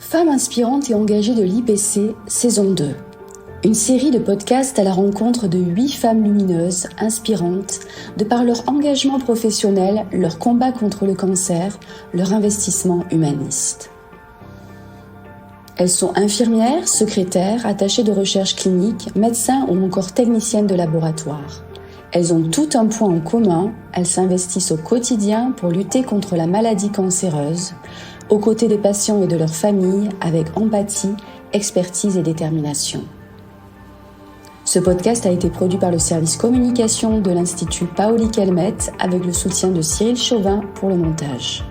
Femmes inspirantes et engagées de l'IPC, saison 2. Une série de podcasts à la rencontre de 8 femmes lumineuses, inspirantes, de par leur engagement professionnel, leur combat contre le cancer, leur investissement humaniste. Elles sont infirmières, secrétaires, attachées de recherche clinique, médecins ou encore techniciennes de laboratoire. Elles ont tout un point en commun, elles s'investissent au quotidien pour lutter contre la maladie cancéreuse, aux côtés des patients et de leurs familles, avec empathie, expertise et détermination. Ce podcast a été produit par le service communication de l'Institut Paoli-Calmettes avec le soutien de Cyril Chauvin pour le montage.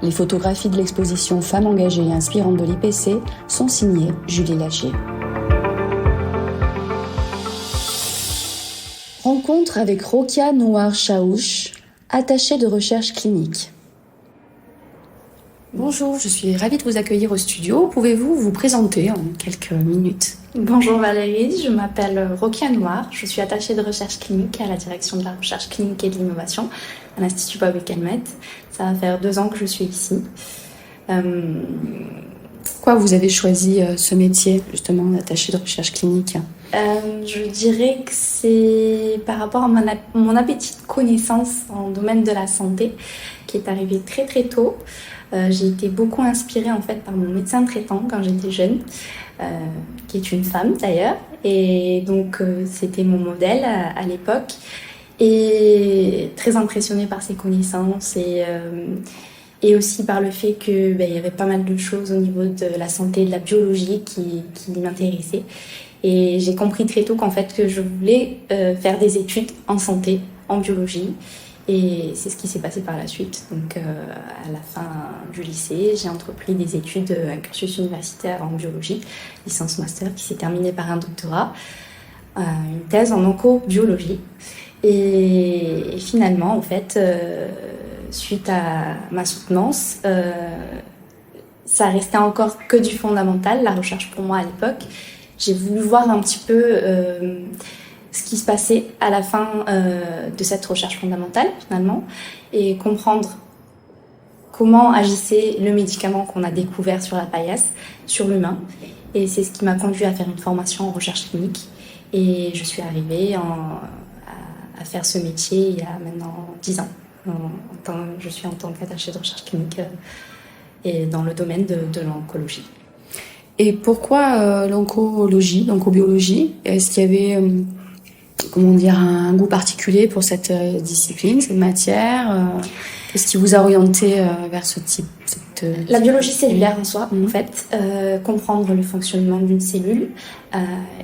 Les photographies de l'exposition Femmes engagées et inspirantes de l'IPC sont signées Julie Lagier. Rencontre avec Rokia Nouar-Chaouch, attachée de recherche clinique. Bonjour, je suis ravie de vous accueillir au studio. Pouvez-vous vous présenter en quelques minutes ? Bonjour Valérie, je m'appelle Rokia Nouar, je suis attachée de recherche clinique à la direction de la recherche clinique et de l'innovation à l'Institut Paoli-Calmettes. Ça va faire 2 ans que je suis ici. Pourquoi vous avez choisi ce métier, justement, d'attachée de recherche clinique ? Je dirais que c'est par rapport à mon appétit de connaissance en domaine de la santé qui est arrivé très très tôt. J'ai été beaucoup inspirée en fait par mon médecin traitant quand j'étais jeune, qui est une femme d'ailleurs, et donc c'était mon modèle à l'époque, et très impressionnée par ses connaissances et aussi par le fait que il y avait pas mal de choses au niveau de la santé, de la biologie qui m'intéressaient. Et j'ai compris très tôt qu'en fait que je voulais faire des études en santé, en biologie. Et c'est ce qui s'est passé par la suite. Donc à la fin du lycée, j'ai entrepris des études, un cursus universitaire en biologie, licence master, qui s'est terminé par un doctorat, une thèse en oncobiologie. Et finalement, en fait, suite à ma soutenance, ça restait encore que du fondamental, la recherche pour moi à l'époque. J'ai voulu voir un petit peu ce qui se passait à la fin de cette recherche fondamentale, finalement, et comprendre comment agissait le médicament qu'on a découvert sur la paillasse, sur l'humain. Et c'est ce qui m'a conduit à faire une formation en recherche clinique. Et je suis arrivée à faire ce métier il y a maintenant 10 ans. Je suis en tant qu'attachée de recherche clinique et dans le domaine de l'oncologie. Et pourquoi l'oncobiologie ? Est-ce qu'il y avait un goût particulier pour cette discipline, cette matière ? Qu'est-ce qui vous a orienté vers ce type La biologie cellulaire en soi, en fait, comprendre le fonctionnement d'une cellule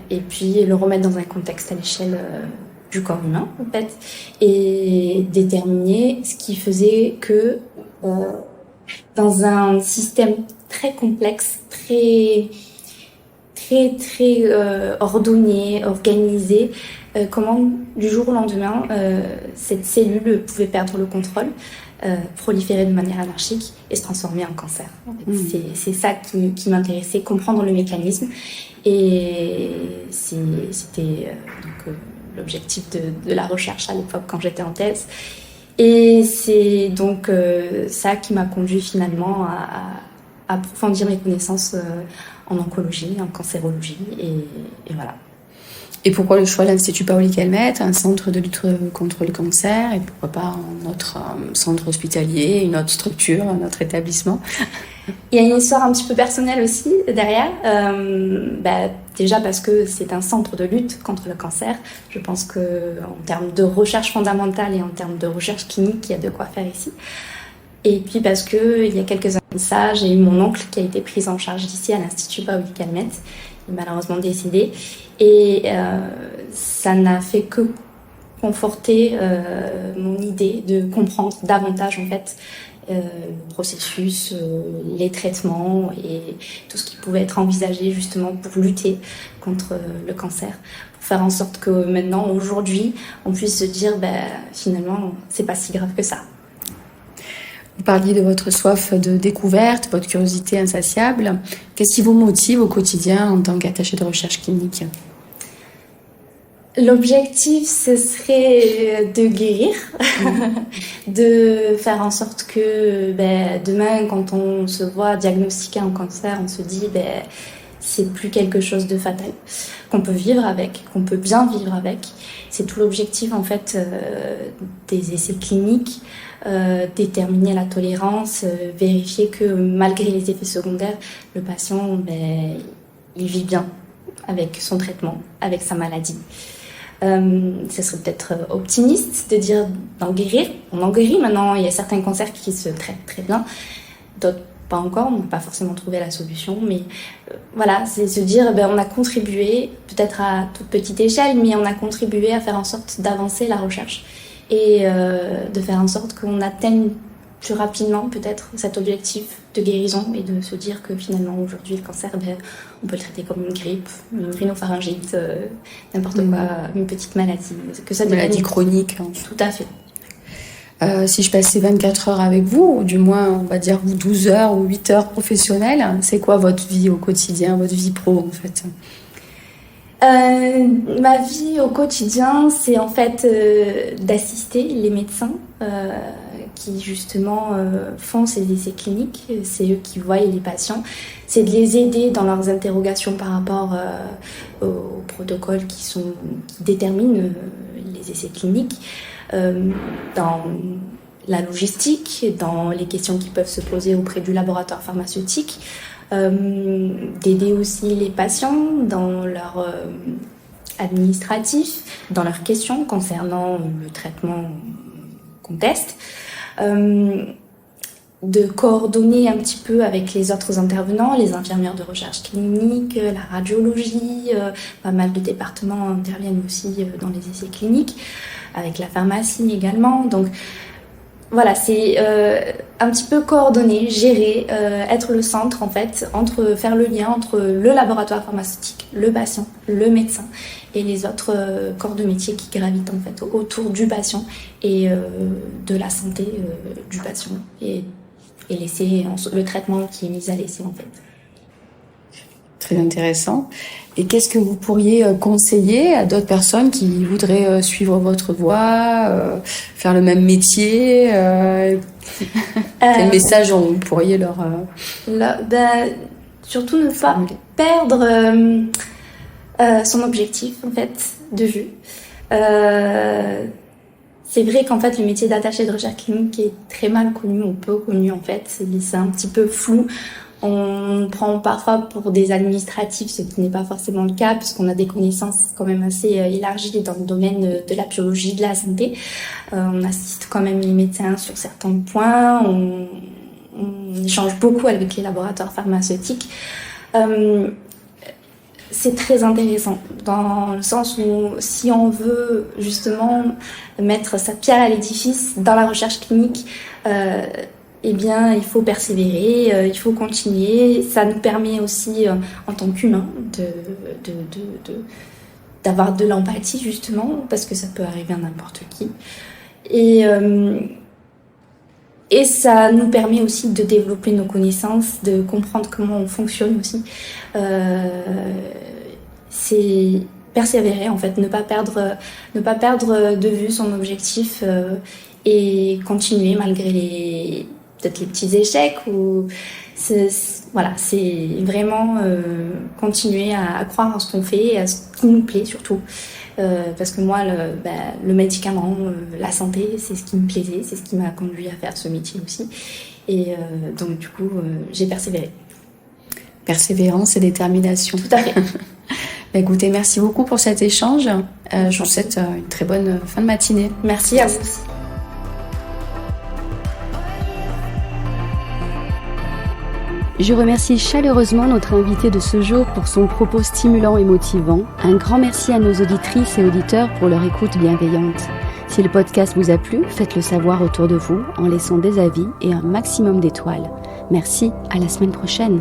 et puis le remettre dans un contexte à l'échelle du corps humain, en fait, et déterminer ce qui faisait que dans un système très complexe, très ordonné, organisé, comment du jour au lendemain cette cellule pouvait perdre le contrôle, proliférer de manière anarchique et se transformer en cancer. En fait, c'est ça qui m'intéressait, comprendre le mécanisme, et c'était l'objectif de la recherche à l'époque quand j'étais en thèse. Et c'est donc ça qui m'a conduit finalement à approfondir mes connaissances en oncologie, en cancérologie, et voilà. Et pourquoi le choix de l'Institut Paoli-Calmettes, un centre de lutte contre le cancer, et pourquoi pas un autre centre hospitalier, une autre structure, un autre établissement ? Il y a une histoire un petit peu personnelle aussi derrière. Déjà parce que c'est un centre de lutte contre le cancer. Je pense qu'en termes de recherche fondamentale et en termes de recherche clinique, il y a de quoi faire ici. Et puis parce qu'il y a quelques années de ça, j'ai eu mon oncle qui a été pris en charge ici à l'Institut Paoli-Calmettes. Il est malheureusement décédé. Et ça n'a fait que conforter mon idée de comprendre davantage en fait le processus, les traitements et tout ce qui pouvait être envisagé justement pour lutter contre le cancer, pour faire en sorte que maintenant, aujourd'hui, on puisse se dire finalement, c'est pas si grave que ça. Vous parliez de votre soif de découverte, votre curiosité insatiable. Qu'est-ce qui vous motive au quotidien en tant qu'attachée de recherche clinique ? L'objectif, ce serait de guérir, de faire en sorte que demain, quand on se voit diagnostiquer un cancer, on se dit c'est plus quelque chose de fatal, qu'on peut vivre avec, qu'on peut bien vivre avec. C'est tout l'objectif en fait des essais cliniques, déterminer la tolérance, vérifier que malgré les effets secondaires, le patient il vit bien avec son traitement, avec sa maladie. Ce serait peut-être optimiste de dire d'en guérir. On en guérit maintenant, il y a certains cancers qui se traitent très bien, d'autres pas encore, on n'a pas forcément trouvé la solution, mais voilà, c'est se dire on a contribué, peut-être à toute petite échelle, mais on a contribué à faire en sorte d'avancer la recherche et de faire en sorte qu'on atteigne plus rapidement peut-être cet objectif de guérison et de se dire que finalement aujourd'hui le cancer, on peut le traiter comme une grippe, une rhinopharyngite, n'importe quoi, une petite maladie, que ça devienne maladie chronique. Tout à fait. Si je passais 24 heures avec vous, ou du moins on va dire 12 heures ou 8 heures professionnelles, c'est quoi votre vie au quotidien, votre vie pro en fait? Ma vie au quotidien, c'est en fait d'assister les médecins qui justement font ces essais cliniques. C'est eux qui voient les patients. C'est de les aider dans leurs interrogations par rapport aux protocoles qui déterminent les essais cliniques, dans la logistique, dans les questions qui peuvent se poser auprès du laboratoire pharmaceutique. D'aider aussi les patients dans leur administratif, dans leurs questions concernant le traitement qu'on teste, de coordonner un petit peu avec les autres intervenants, les infirmières de recherche clinique, la radiologie, pas mal de départements interviennent aussi dans les essais cliniques, avec la pharmacie également. Donc voilà, c'est un petit peu coordonner, gérer, être le centre en fait, faire le lien entre le laboratoire pharmaceutique, le patient, le médecin et les autres corps de métier qui gravitent en fait autour du patient et de la santé du patient et l'essai, le traitement qui est mis à l'essai en fait. Très intéressant. Et qu'est-ce que vous pourriez conseiller à d'autres personnes qui voudraient suivre votre voie, faire le même métier Quel message vous pourriez leur... surtout ne pas perdre son objectif en fait de vue. C'est vrai qu'en fait le métier d'attaché de recherche clinique est très mal connu ou peu connu en fait. C'est un petit peu flou. On prend parfois pour des administratifs, ce qui n'est pas forcément le cas, puisqu'on a des connaissances quand même assez élargies dans le domaine de la biologie de la santé. On assiste quand même les médecins sur certains points, on échange beaucoup avec les laboratoires pharmaceutiques. C'est très intéressant, dans le sens où si on veut justement mettre sa pierre à l'édifice dans la recherche clinique, eh bien, il faut persévérer, il faut continuer. Ça nous permet aussi, en tant qu'humain, d'avoir de l'empathie, justement, parce que ça peut arriver à n'importe qui. Et ça nous permet aussi de développer nos connaissances, de comprendre comment on fonctionne aussi. C'est persévérer, en fait, ne pas perdre de vue son objectif et continuer malgré peut-être les petits échecs c'est vraiment continuer à croire en ce qu'on fait et à ce qui nous plaît surtout, parce que moi le médicament, la santé, c'est ce qui me plaisait, c'est ce qui m'a conduit à faire ce métier aussi, et donc du coup j'ai persévéré. Persévérance et détermination. Tout à fait. Écoutez, merci beaucoup pour cet échange. Je vous souhaite une très bonne fin de matinée. Merci à vous aussi. Je remercie chaleureusement notre invité de ce jour pour son propos stimulant et motivant. Un grand merci à nos auditrices et auditeurs pour leur écoute bienveillante. Si le podcast vous a plu, faites-le savoir autour de vous en laissant des avis et un maximum d'étoiles. Merci, à la semaine prochaine.